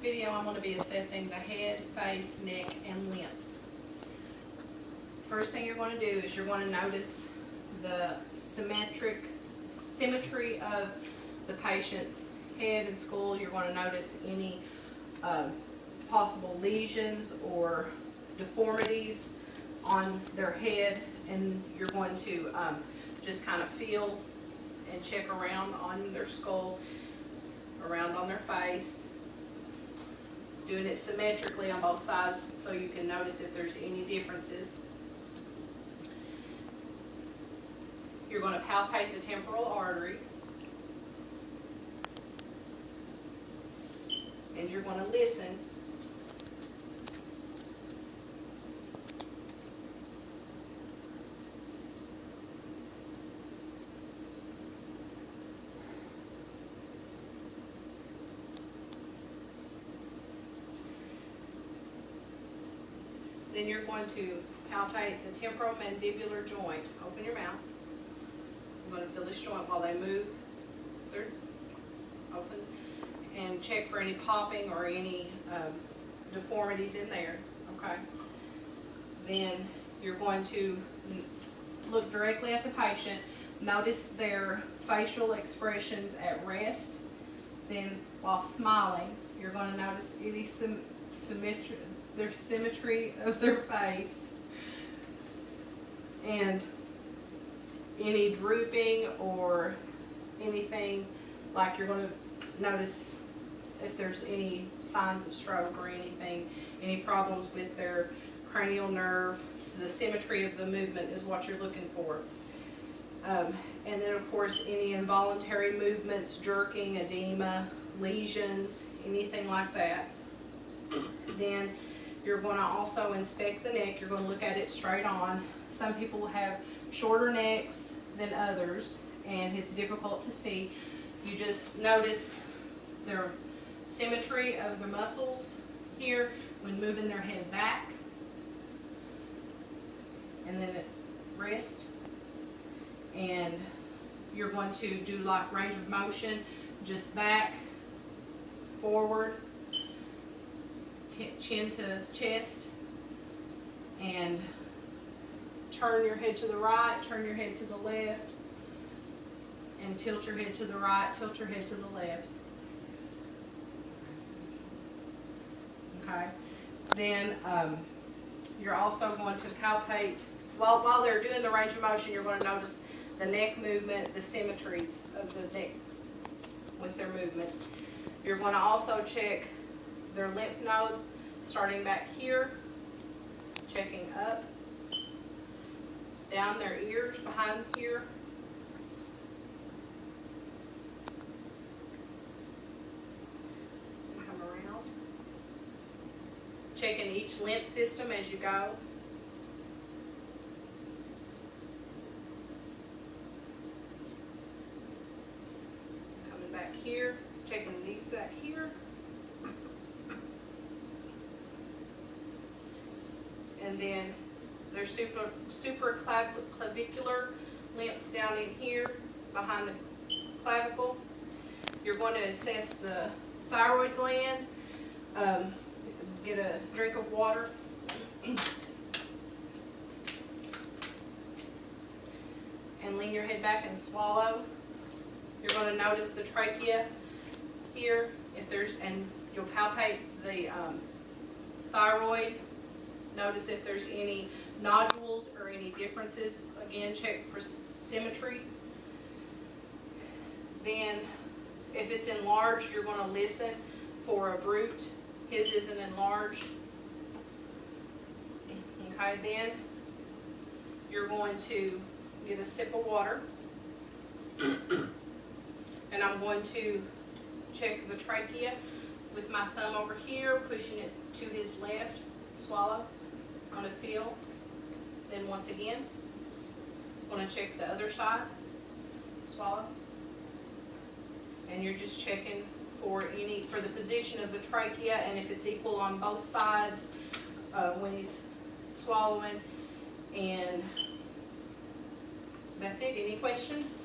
video, I'm going to be assessing the head, face, neck, and limbs. First thing you're going to do is you're going to notice the symmetry of the patient's head and skull. You're going to notice any possible lesions or deformities on their head, and you're going to just kind of feel and check around on their skull, around on their face, doing it symmetrically on both sides so you can notice if there's any differences. You're going to palpate the temporal artery, and you're going to listen. Then you're going to palpate the temporomandibular joint. Open your mouth. I'm going to feel this joint while they move. They're open. And check for any popping or any deformities in there. Okay. Then you're going to look directly at the patient. Notice their facial expressions at rest. Then while smiling, you're going to notice any symmetry of their face and any drooping or anything, like you're going to notice if there's any signs of stroke or anything, any problems with their cranial nerve. So the symmetry of the movement is what you're looking for. And then of course any involuntary movements, jerking, edema, lesions, anything like that. Then you're going to also inspect the neck. You're going to look at it straight on. Some people have shorter necks than others, and it's difficult to see. You just notice their symmetry of the muscles here when moving their head back, and then at rest. And you're going to do like range of motion, just back, forward, chin to chest, and turn your head to the right, turn your head to the left, and tilt your head to the right, tilt your head to the left. Okay. Then you're also going to palpate, while they're doing the range of motion, you're going to notice the neck movement, the symmetries of the neck with their movements. You're going to also check their lymph nodes, starting back here, checking up, down their ears, behind here, and come around. Checking each lymph system as you go. Coming back here, checking these back here. And then there's supraclavicular lymphs down in here behind the clavicle. You're going to assess the thyroid gland. Get a drink of water. And lean your head back and swallow. You're going to notice the trachea here, and you'll palpate the thyroid. Notice if there's any nodules or any differences. Again, check for symmetry. Then, if it's enlarged, you're going to listen for a bruit. His isn't enlarged. Okay, then you're going to get a sip of water. And I'm going to check the trachea with my thumb over here, pushing it to his left. Swallow. I'm going to feel. Then once again, I'm going to check the other side. Swallow. And you're just checking for the position of the trachea, and if it's equal on both sides when he's swallowing. And that's it. Any questions?